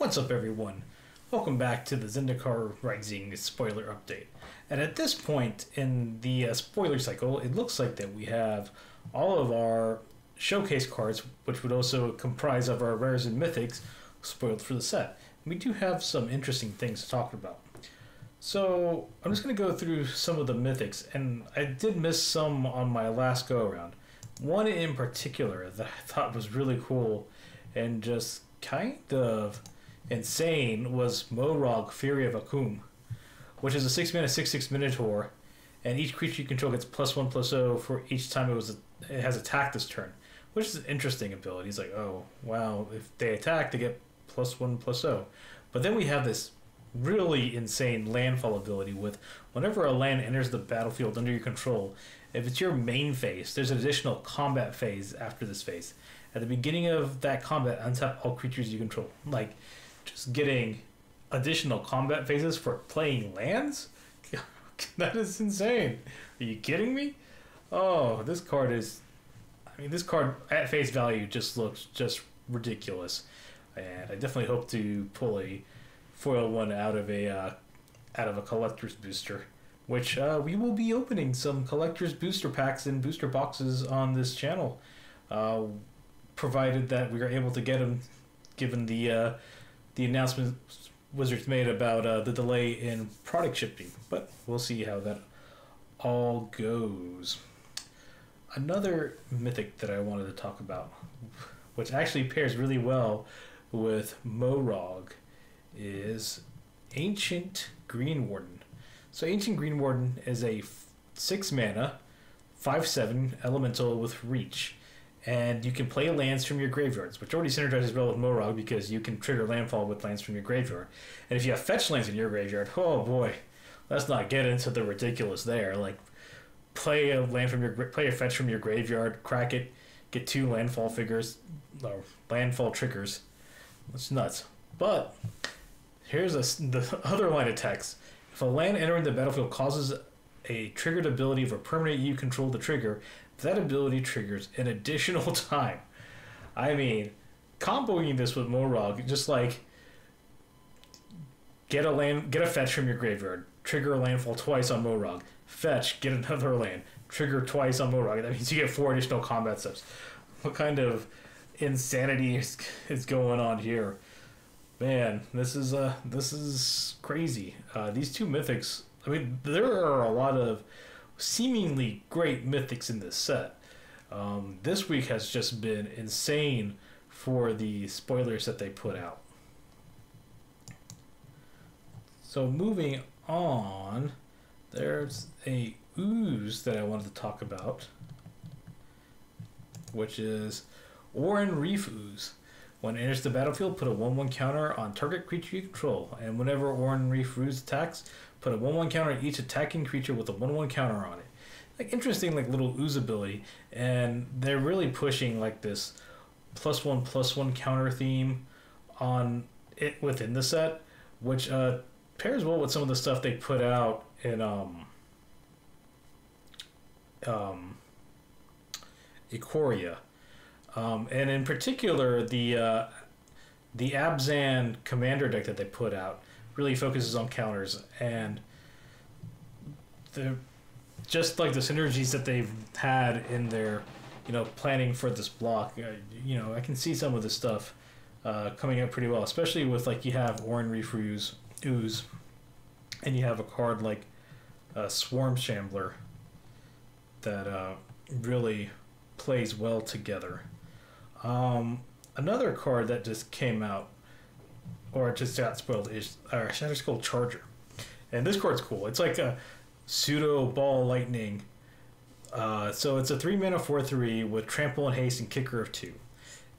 What's up, everyone? Welcome back to the Zendikar Rising spoiler update. And at this point in the spoiler cycle, it looks like that we have all of our showcase cards, which would also comprise of our rares and mythics, spoiled for the set. We do have some interesting things to talk about. So I'm just going to go through some of the mythics, and I did miss some on my last go around. One in particular that I thought was really cool and just kind of insane was Morog, Fury of Akum, which is a 6-mana 6/6 Minotaur, and each creature you control gets +1/+0 for each time it has attacked this turn, which is an interesting ability. It's like, oh wow, if they attack, they get +1/+0. But then we have this really insane landfall ability with whenever a land enters the battlefield under your control, if it's your main phase, there's an additional combat phase after this phase. At the beginning of that combat, untap all creatures you control. Like, just getting additional combat phases for playing lands? That is insane. Are you kidding me? Oh, this card at face value just looks just ridiculous. And I definitely hope to pull a foil one out of a collector's booster, which we will be opening some collector's booster packs and booster boxes on this channel, provided that we are able to get them, given the announcement Wizards made about the delay in product shipping. But we'll see how that all goes. Another mythic that I wanted to talk about, which actually pairs really well with Morog, is Ancient Green Warden. So Ancient Green Warden is a 6-mana 5/7 elemental with reach, and you can play lands from your graveyards, which already synergizes well with Morog because you can trigger landfall with lands from your graveyard. And if you have fetch lands in your graveyard, oh boy, let's not get into the ridiculous there. Like, play a fetch from your graveyard, crack it, get 2 landfall landfall triggers. That's nuts. But here's the other line of text. If a land entering the battlefield causes a triggered ability of a permanent you control to trigger, that ability triggers an additional time. I mean, comboing this with Morog, just like get a fetch from your graveyard, trigger a landfall twice on Morog, fetch, get another land, trigger twice on Morog. That means you get 4 additional combat steps. What kind of insanity is going on here? Man, this is crazy. These two mythics, I mean, there are a lot of seemingly great mythics in this set. This week has just been insane for the spoilers that they put out. So moving on, there's a ooze that I wanted to talk about, which is Oran Reef Ooze. When it enters the battlefield, put a 1/1 counter on target creature you control, and whenever Oran Reef Ooze attacks, put a 1/1 counter on each attacking creature with a 1/1 counter on it. Like, interesting, like, little ooze ability, and they're really pushing like this +1/+1 counter theme on it within the set, which pairs well with some of the stuff they put out in Ikoria. And in particular, the Abzan Commander deck that they put out really focuses on counters, and just like the synergies that they've had in their, planning for this block. I can see some of this stuff coming out pretty well, especially with, like, you have Oran Reef Ooze, and you have a card like Swarm Shambler that really plays well together. Another card that just came out, or just got spoiled, is Shadow Skull Charger. And this card's cool. It's like a pseudo ball lightning. So it's a 3-mana 4/3 with trample and haste and kicker of 2.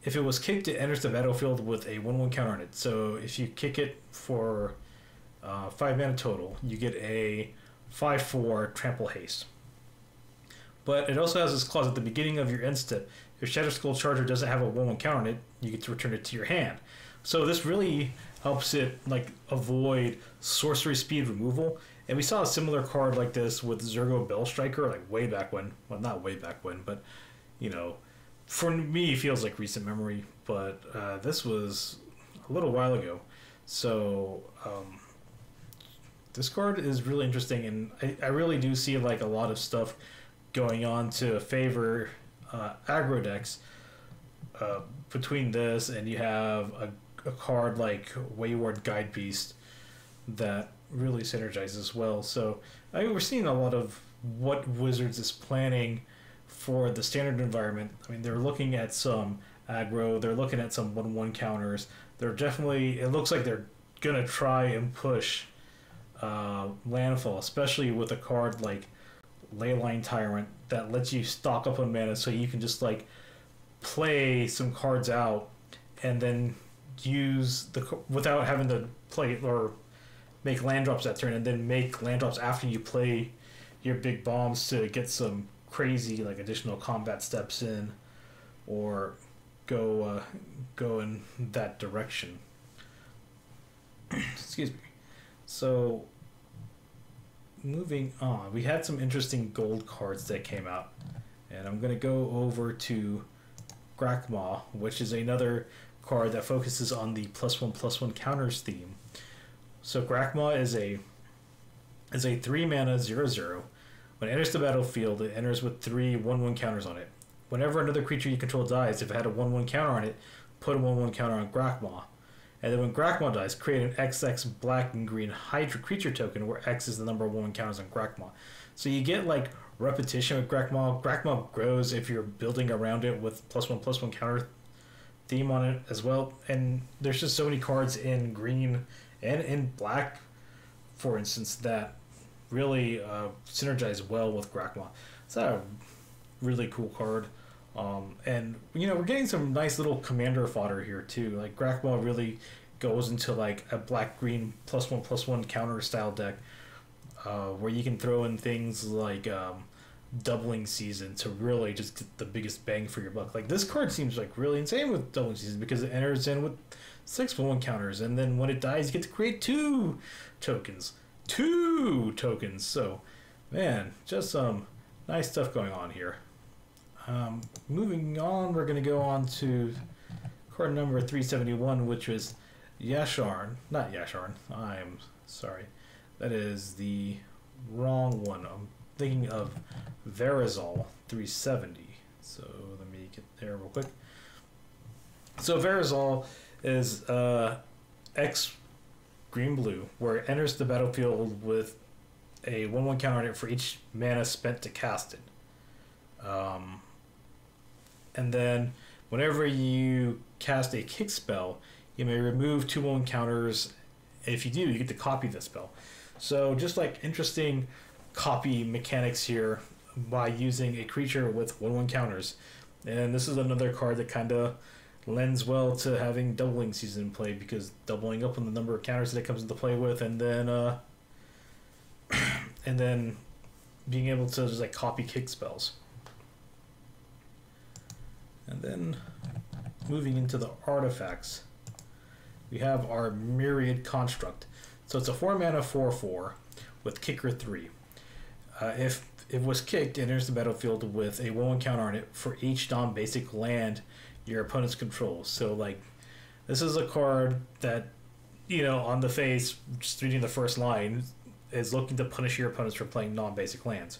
If it was kicked, it enters the battlefield with a 1/1 counter on it. So if you kick it for 5 mana total, you get a 5/4 trample haste. But it also has this clause at the beginning of your end step. If Shadow Skull Charger doesn't have a 1/1 counter on it, you get to return it to your hand. So this really helps it, like, avoid sorcery speed removal. And we saw a similar card like this with Zergo Bellstriker, like, way back when. Well, not way back when, but, for me, it feels like recent memory. But this was a little while ago. So this card is really interesting, and I really do see like a lot of stuff going on to favor aggro decks. Between this and you have a card like Wayward Guide Beast that really synergizes well. So we're seeing a lot of what Wizards is planning for the standard environment. I mean, they're looking at some aggro, they're looking at some 1/1 counters. They're definitely, it looks like they're gonna try and push landfall, especially with a card like Leyline Tyrant that lets you stock up on mana so you can just like play some cards out and then use without having to play or make land drops that turn, and then make land drops after you play your big bombs to get some crazy like additional combat steps in, or go in that direction. Excuse me. So moving on, we had some interesting gold cards that came out, and I'm going to go over to Gracma, which is another card that focuses on the +1/+1 counters theme. So Gracma is a 3-mana 0/0. When it enters the battlefield, it enters with 3 1/1 counters on it. Whenever another creature you control dies, if it had a 1/1 counter on it, put a 1/1 counter on Gracma. And then when Gracma dies, create an XX black and green Hydra creature token where X is the number of 1/1 counters on Gracma. So you get like repetition with Gracma. Gracma grows if you're building around it with +1/+1 counter theme on it as well. And there's just so many cards in green and in black, for instance, that really synergize well with Gracma. It's a really cool card. And you know, we're getting some nice little commander fodder here too. Like Gracma really goes into like a black-green +1/+1 counter style deck, where you can throw in things like doubling season to really just get the biggest bang for your buck. Like this card seems like really insane with doubling season because it enters in with 6 1/1 counters, and then when it dies, you get to create 2 tokens. 2 tokens. So, man, just some nice stuff going on here. Moving on, we're going to go on to card number 371, which was Yasharn. Not Yasharn. I'm sorry. That is the wrong one. I'm thinking of Verizon 370. So let me get there real quick. So Verizon is X green blue, where it enters the battlefield with a 1/1 counter on it for each mana spent to cast it. And then whenever you cast a kick spell, you may remove 2 1 counters. If you do, you get to copy the spell. So just like interesting copy mechanics here by using a creature with 1/1 counters. And this is another card that kind of lends well to having doubling season in play, because doubling up on the number of counters that it comes into play with, and then being able to just like copy kick spells. And then moving into the artifacts, we have our Myriad Construct. So it's a 4-mana 4/4 with kicker 3. If it was kicked, it enters the battlefield with a 1/1 counter on it for each non-basic land your opponents control. So like, this is a card that, you know, on the face, just reading the first line, is looking to punish your opponents for playing non-basic lands.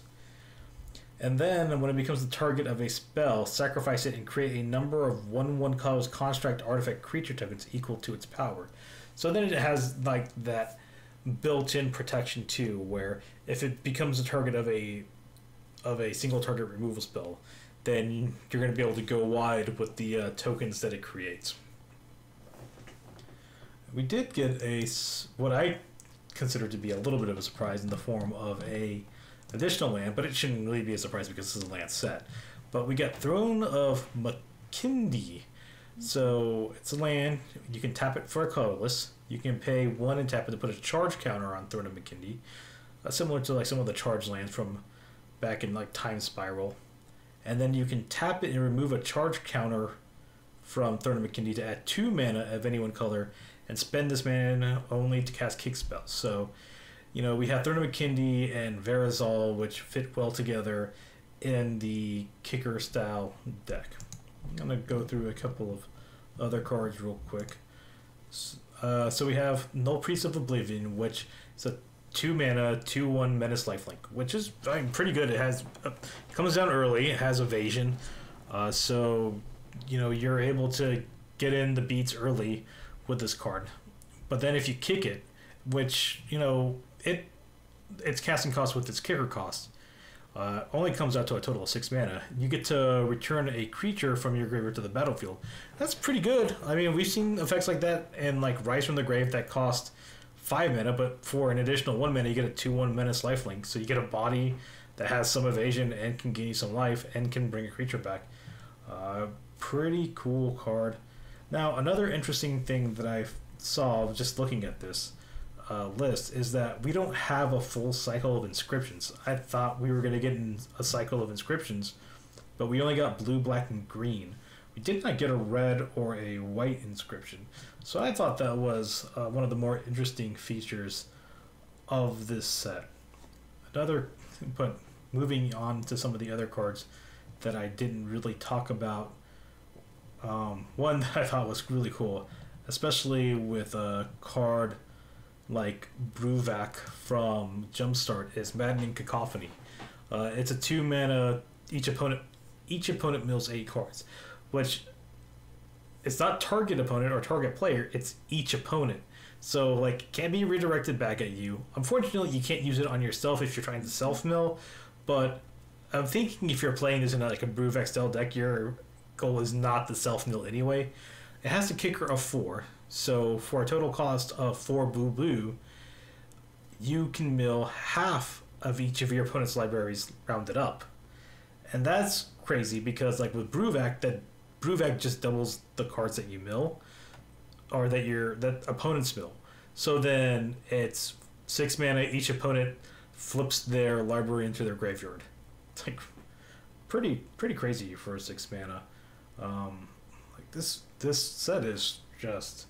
And then when it becomes the target of a spell, sacrifice it and create a number of 1/1 colors construct artifact creature tokens equal to its power. So then it has like that built-in protection too, where if it becomes the target of a single target removal spell, then you're going to be able to go wide with the tokens that it creates. We did get what I consider to be a little bit of a surprise in the form of a additional land, but it shouldn't really be a surprise because this is a land set. But we got Throne of Makindi. So it's a land, you can tap it for a colorless, you can pay 1 and tap it to put a charge counter on Throne of Makindi, similar to like some of the charge lands from back in like Time Spiral. And then you can tap it and remove a charge counter from Throne of Makindi to add 2 mana of any one color, and spend this mana only to cast kick spells. So, you know, we have Throne of Makindi and Verizon, which fit well together in the kicker style deck. I'm going to go through a couple of other cards real quick. So we have Null Piece of Oblivion, which is a 2 mana, 2/1 menace lifelink, which is pretty good. It has comes down early. It has evasion, so you're able to get in the beats early with this card. But then if you kick it, which its casting cost with its kicker cost only comes out to a total of 6 mana. You get to return a creature from your graveyard to the battlefield. That's pretty good. I mean, we've seen effects like that in like Rise from the Grave that cost 5 mana, but for an additional 1 mana, you get a 2/1 menace lifelink. So you get a body that has some evasion and can gain you some life and can bring a creature back. Pretty cool card. Now, another interesting thing that I saw just looking at this list is that we don't have a full cycle of inscriptions. I thought we were going to get in a cycle of inscriptions, but we only got blue, black, and green. We did not get a red or a white inscription. So I thought that was one of the more interesting features of this set. But moving on to some of the other cards that I didn't really talk about, one that I thought was really cool, especially with a card like Bruvak from Jumpstart, is Maddening Cacophony. It's a 2 mana, each opponent mills 8 cards, which it's not target opponent or target player, it's each opponent. So like can be redirected back at you. Unfortunately, you can't use it on yourself if you're trying to self mill, but I'm thinking if you're playing this in like a Bruvak style deck, your goal is not to self mill anyway. It has a kicker of 4. So for a total cost of 4 blue, you can mill half of each of your opponent's libraries rounded up. And that's crazy because like with Bruvak, that Bruvak just doubles the cards that you mill or that opponents mill. So then it's 6 mana, each opponent flips their library into their graveyard. It's like pretty crazy for 6 mana. Like this set is just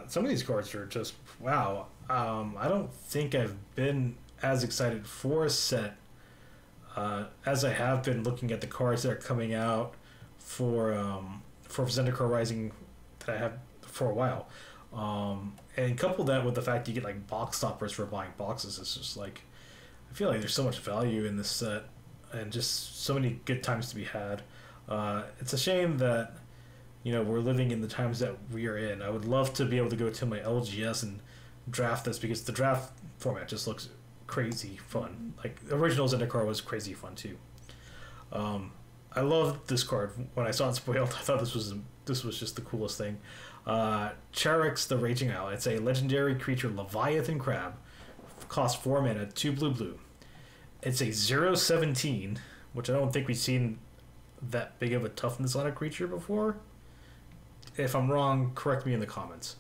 some of these cards are just wow. I don't think I've been as excited for a set as I have been looking at the cards that are coming out for Zendikar Rising that I have for a while. And couple that with the fact you get like box stoppers for buying boxes, it's just like I feel like there's so much value in this set and just so many good times to be had. It's a shame that we're living in the times that we are in. I would love to be able to go to my LGS and draft this because the draft format just looks crazy fun. Like original Zendikar was crazy fun too. I loved this card. When I saw it spoiled, I thought this was just the coolest thing. Cheryx the Raging Owl. It's a legendary creature, Leviathan Crab. Costs 4 mana, 2 blue. It's a 0/17, which I don't think we've seen that big of a toughness on a creature before. If I'm wrong, correct me in the comments.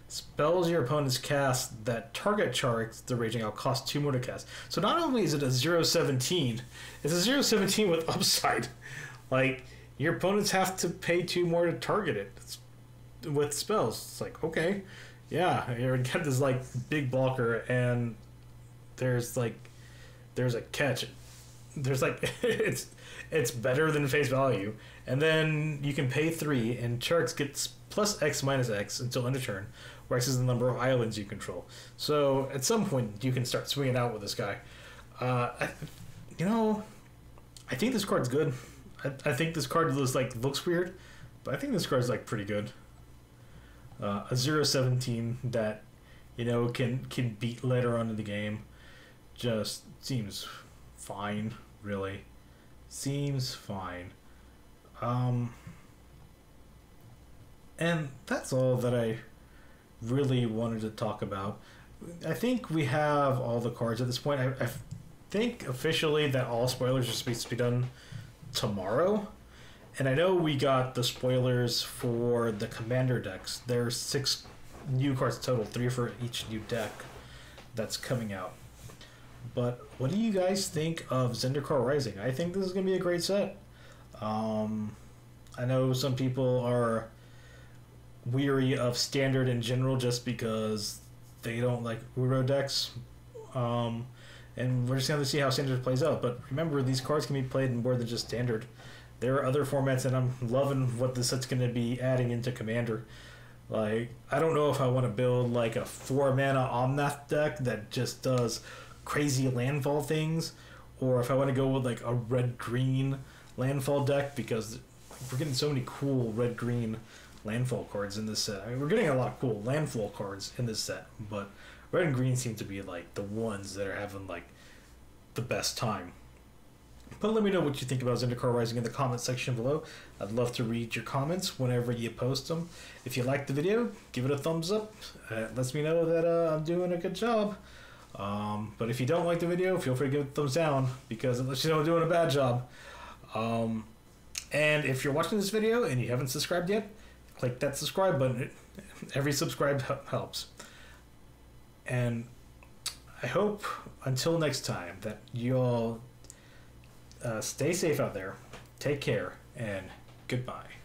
Spells your opponents cast that target Cheryx the Raging Owl cost 2 more to cast. So not only is it a 0/17, it's a 0/17 with upside. Like your opponents have to pay 2 more to target it with spells. It's like, okay, yeah, you're gonna get this like big blocker, and there's a catch. There's like it's better than face value, and then you can pay 3, and Cheryx gets plus X minus X until end of turn, where X is the number of islands you control. So at some point you can start swinging out with this guy. I think this card's good. I think this card looks weird, but I think this card's like pretty good. A 0/17 that can beat later on in the game just seems fine, really. Seems fine. And that's all that I really wanted to talk about. I think we have all the cards at this point. I think officially that all spoilers are supposed to be done tomorrow. And I know we got the spoilers for the commander decks. There's 6 new cards total, 3 for each new deck that's coming out. But what do you guys think of Zendikar Rising? I think this is going to be a great set. I know some people are weary of standard in general just because they don't like Uro decks. And we're just going to see how standard plays out. But remember, these cards can be played in more than just standard. There are other formats, and I'm loving what this set's going to be adding into Commander. Like, I don't know if I want to build like a 4-mana Omnath deck that just does crazy landfall things, or if I want to go with like a red-green landfall deck, because we're getting so many cool red-green landfall cards in this set. I mean, we're getting a lot of cool landfall cards in this set, but red and green seem to be like the ones that are having like the best time. But let me know what you think about Zendikar Rising in the comment section below. I'd love to read your comments whenever you post them. If you liked the video, give it a thumbs up. It lets me know that I'm doing a good job. But if you don't like the video, feel free to give it a thumbs down, because it lets you know I'm doing a bad job. And if you're watching this video and you haven't subscribed yet, click that subscribe button. Every subscribe helps. And I hope until next time that you all stay safe out there, take care, and goodbye.